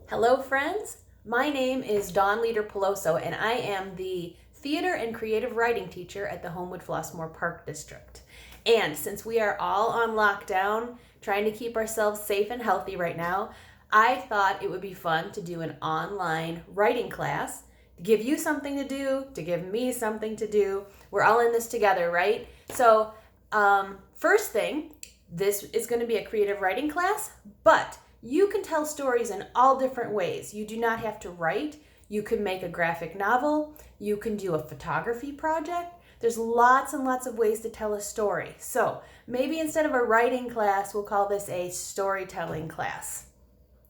Hello, friends. My name is Dawn Leader-Peloso, and I am the theater and creative writing teacher at the Homewood Flossmoor Park District. And since we are all on lockdown, trying to keep ourselves safe and healthy right now, I thought it would be fun to do an online writing class, to give you something to do, to give me something to do. We're all in this together, right? So, first thing, this is going to be a creative writing class, but you can tell stories in all different ways. You do not have to write. You can make a graphic novel. You can do a photography project. There's lots and lots of ways to tell a story. So maybe instead of a writing class, we'll call this a storytelling class.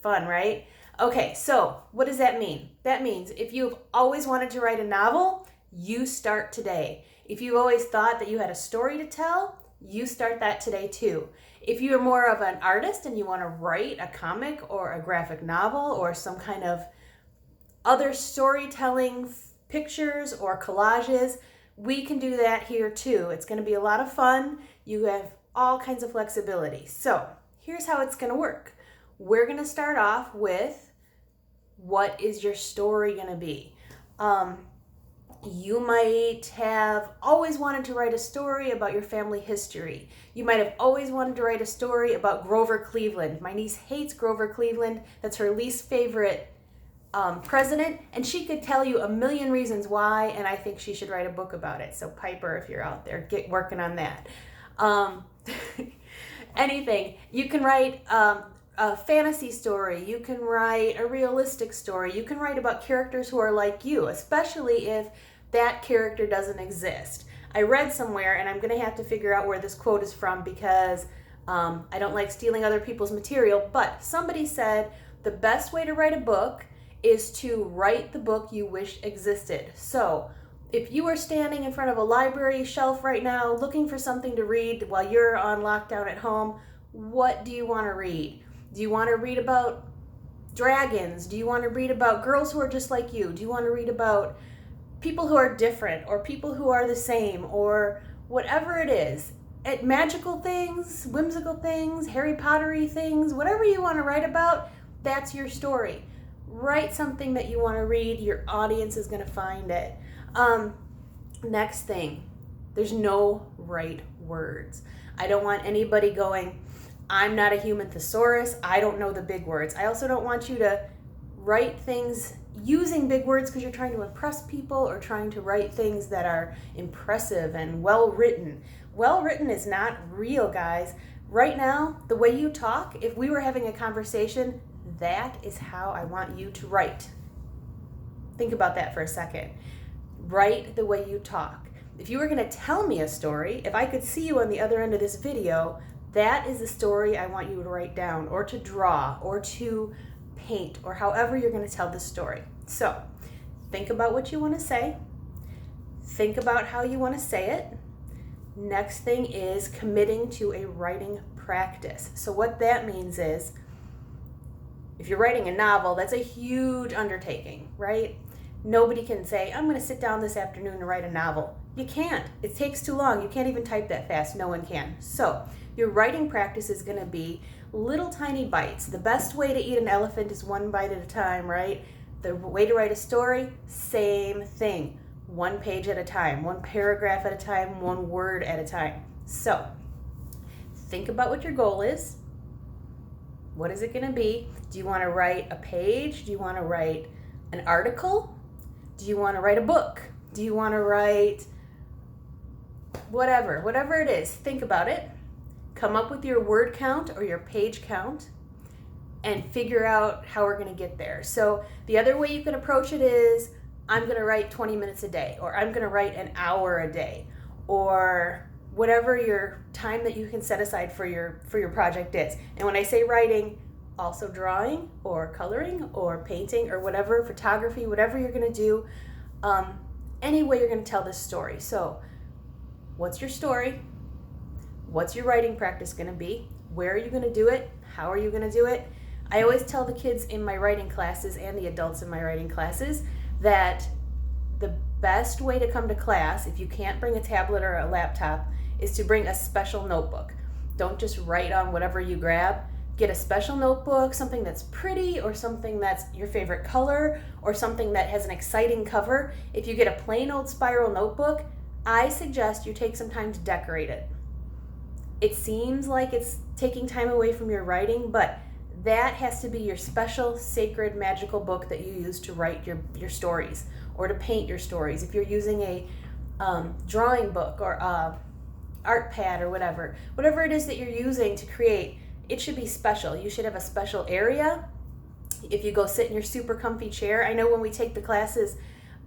Fun, right? Okay, so what does that mean? That means if you've always wanted to write a novel, you start today. If you've always thought that you had a story to tell, you start that today too. If you're more of an artist and you want to write a comic or a graphic novel or some kind of other storytelling pictures or collages, we can do that here too. It's going to be a lot of fun. You have all kinds of flexibility. So here's how it's going to work. We're going to start off with, what is your story going to be? You might have always wanted to write a story about your family history. You might have always wanted to write a story about Grover Cleveland. My niece hates Grover Cleveland. That's her least favorite president, and she could tell you a million reasons why, and I think she should write a book about it. So Piper, if you're out there, get working on that. Anything. You can write a fantasy story. You can write a realistic story. You can write about characters who are like you, especially if that character doesn't exist. I read somewhere, and I'm going to have to figure out where this quote is from because I don't like stealing other people's material, but somebody said the best way to write a book is to write the book you wish existed. So if you are standing in front of a library shelf right now looking for something to read while you're on lockdown at home, what do you want to read? Do you want to read about dragons? Do you want to read about girls who are just like you? Do you want to read about people who are different or people who are the same or whatever it is? Magical things, whimsical things, Harry Pottery things, whatever you want to write about, that's your story. Write something that you want to read. Your audience is going to find it. Next thing, there's no right words. I don't want anybody going, I'm not a human thesaurus. I don't know the big words. I also don't want you to write things using big words because you're trying to impress people or trying to write things that are impressive and well written. Well written is not real, guys. Right now, the way you talk, if we were having a conversation, that is how I want you to write. Think about that for a second. Write the way you talk. If you were going to tell me a story, if I could see you on the other end of this video, that is the story I want you to write down or to draw or to paint or however you're going to tell the story. So think about what you want to say. Think about how you want to say it. Next thing is committing to a writing practice. So what that means is, if you're writing a novel, that's a huge undertaking, right? Nobody can say, I'm going to sit down this afternoon and write a novel. You can't. It takes too long. You can't even type that fast. No one can. So your writing practice is going to be little tiny bites. The best way to eat an elephant is one bite at a time, right? The way to write a story, same thing. One page at a time, one paragraph at a time, one word at a time. So think about what your goal is. What is it going to be? Do you want to write a page? Do you want to write an article? Do you want to write a book? Do you want to write whatever it is? Think about it. Come up with your word count or your page count and figure out how we're going to get there. So the other way you can approach it is, I'm going to write 20 minutes a day, or I'm going to write an hour a day, or whatever your time that you can set aside for your project is. And when I say writing, also drawing or coloring or painting or whatever, photography, whatever you're going to do, any way you're going to tell this story. So what's your story? What's your writing practice going to be? Where are you going to do it? How are you going to do it? I always tell the kids in my writing classes and the adults in my writing classes that the best way to come to class, if you can't bring a tablet or a laptop, is to bring a special notebook. Don't just write on whatever you grab. get a special notebook, something that's pretty, or something that's your favorite color, or something that has an exciting cover. If you get a plain old spiral notebook, I suggest you take some time to decorate it. It seems like it's taking time away from your writing, but that has to be your special, sacred, magical book that you use to write your stories or to paint your stories. If you're using a drawing book or art pad or whatever it is that you're using to create, it should be special. You should have a special area. If you go sit in your super comfy chair, I know when we take the classes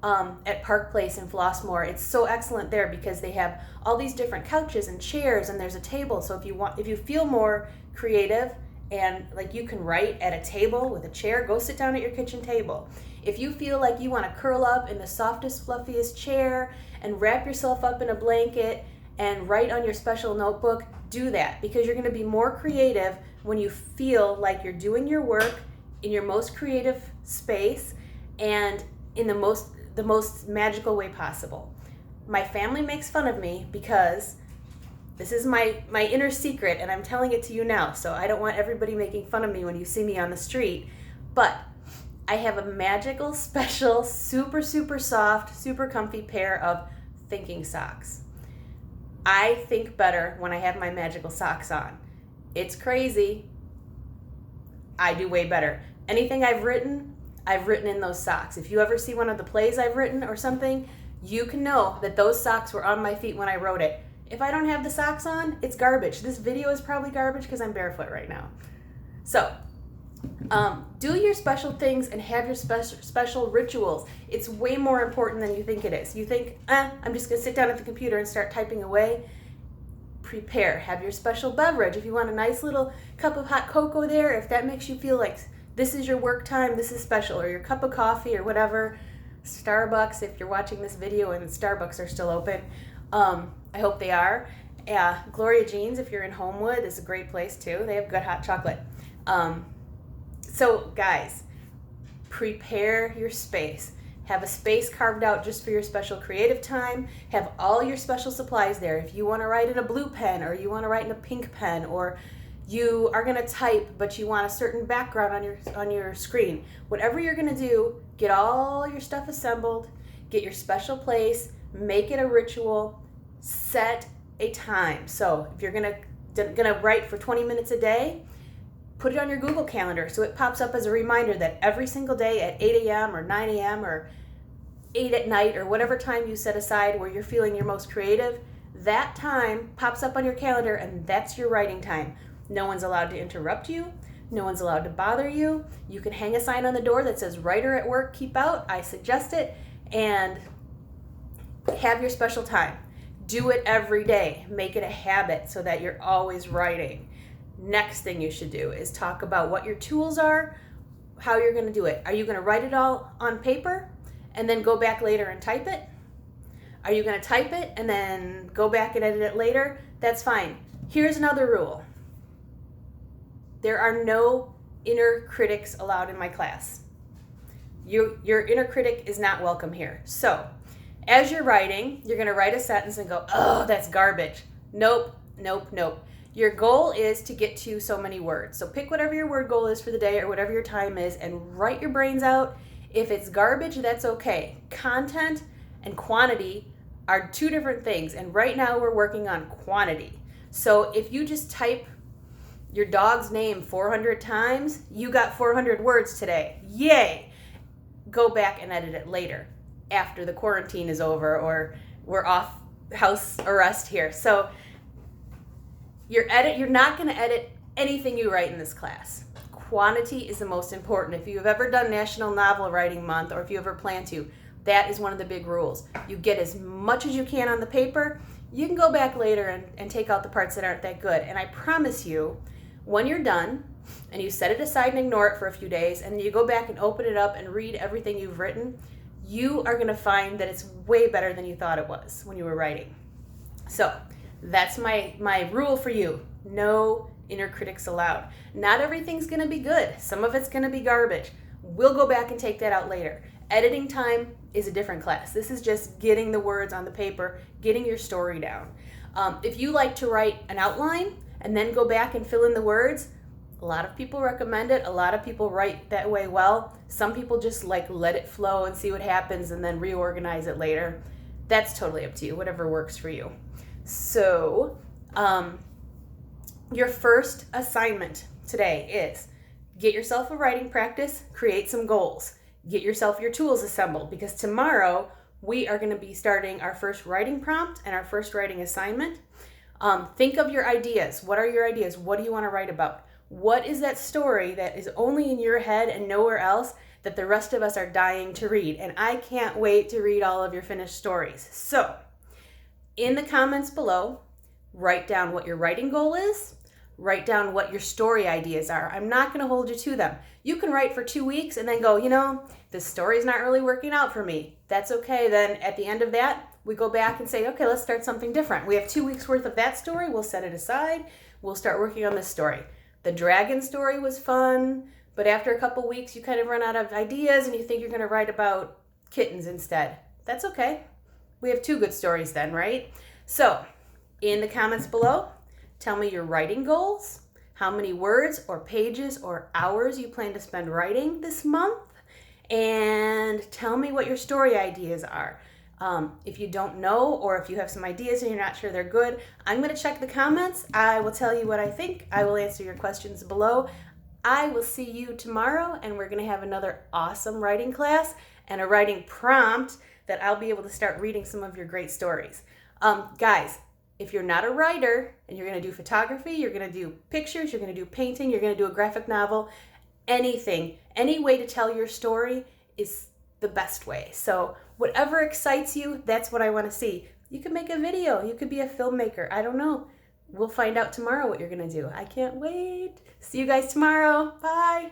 at Park Place in Flossmoor, it's so excellent there because they have all these different couches and chairs, and there's a table. So if you feel more creative and like you can write at a table with a chair, go sit down at your kitchen table. If you feel like you want to curl up in the softest, fluffiest chair and wrap yourself up in a blanket and write on your special notebook, do that, because you're going to be more creative when you feel like you're doing your work in your most creative space and in the most magical way possible. My family makes fun of me because this is my inner secret, and I'm telling it to you now, so I don't want everybody making fun of me when you see me on the street, but I have a magical, special, super, super soft, super comfy pair of thinking socks. I think better when I have my magical socks on. It's crazy. I do way better. Anything I've written in those socks. If you ever see one of the plays I've written or something, you can know that those socks were on my feet when I wrote it. If I don't have the socks on, it's garbage. This video is probably garbage because I'm barefoot right now. So, do your special things and have your special rituals. It's way more important than you think it is. You think, I'm just going to sit down at the computer and start typing away. Prepare. Have your special beverage. If you want a nice little cup of hot cocoa there, if that makes you feel like this is your work time, this is special, or your cup of coffee or whatever. Starbucks, if you're watching this video and Starbucks are still open, I hope they are. Gloria Jean's, if you're in Homewood, is a great place too. They have good hot chocolate. So guys, prepare your space. Have a space carved out just for your special creative time. Have all your special supplies there. If you want to write in a blue pen, or you want to write in a pink pen, or you are going to type but you want a certain background on your screen, whatever you're going to do, get all your stuff assembled, get your special place, make it a ritual, set a time. So if you're going to write for 20 minutes a day, put it on your Google Calendar so it pops up as a reminder that every single day at 8 a.m. or 9 a.m. or 8 at night or whatever time you set aside where you're feeling your most creative, that time pops up on your calendar and that's your writing time. No one's allowed to interrupt you. No one's allowed to bother you. You can hang a sign on the door that says "Writer at work, keep out." I suggest it. And have your special time. Do it every day. Make it a habit so that you're always writing. Next thing you should do is talk about what your tools are, how you're going to do it. Are you going to write it all on paper and then go back later and type it? Are you going to type it and then go back and edit it later? That's fine. Here's another rule. There are no inner critics allowed in my class. Your inner critic is not welcome here. So, as you're writing, you're going to write a sentence and go, "Oh, that's garbage." Nope, nope, nope. Your goal is to get to so many words. So pick whatever your word goal is for the day or whatever your time is and write your brains out. If it's garbage, that's okay. Content and quantity are two different things, and right now we're working on quantity. So if you just type your dog's name 400 times, you got 400 words today. Yay! Go back and edit it later after the quarantine is over or we're off house arrest here. So you're not going to edit anything you write in this class. Quantity is the most important. If you've ever done National Novel Writing Month or if you ever plan to, that is one of the big rules. You get as much as you can on the paper. You can go back later and take out the parts that aren't that good. And I promise you, when you're done and you set it aside and ignore it for a few days and you go back and open it up and read everything you've written, you are going to find that it's way better than you thought it was when you were writing. So that's my rule for you. No inner critics allowed. Not everything's going to be good. Some of it's going to be garbage. We'll go back and take that out later. Editing time is a different class. This is just getting the words on the paper, getting your story down. If you like to write an outline and then go back and fill in the words, A lot of people recommend it. A lot of people write that way well. Some people just like let it flow and see what happens and then reorganize it later. That's totally up to you, whatever works for you. So, your first assignment today is get yourself a writing practice, create some goals, get yourself your tools assembled, because tomorrow we are going to be starting our first writing prompt and our first writing assignment. Think of your ideas. What are your ideas? What do you want to write about? What is that story that is only in your head and nowhere else that the rest of us are dying to read? And I can't wait to read all of your finished stories. So, in the comments below, write down what your writing goal is. Write down what your story ideas are. I'm not going to hold you to them. You can write for 2 weeks and then go, this story's not really working out for me. That's okay. Then at the end of that, we go back and say, okay, let's start something different. We have 2 weeks worth of that story. We'll set it aside. We'll start working on this story. The dragon story was fun, but after a couple weeks, you kind of run out of ideas and you think you're going to write about kittens instead. That's okay. We have 2 good stories then, right? So, in the comments below, tell me your writing goals, how many words or pages or hours you plan to spend writing this month, and tell me what your story ideas are. If you don't know, or if you have some ideas and you're not sure they're good, I'm going to check the comments. I will tell you what I think. I will answer your questions below. I will see you tomorrow, and we're going to have another awesome writing class and a writing prompt that I'll be able to start reading some of your great stories. Guys, if you're not a writer and you're going to do photography, you're going to do pictures, you're going to do painting, you're going to do a graphic novel, anything, any way to tell your story is the best way. So whatever excites you, that's what I want to see. You could make a video. You could be a filmmaker. I don't know. We'll find out tomorrow what you're going to do. I can't wait. See you guys tomorrow. Bye.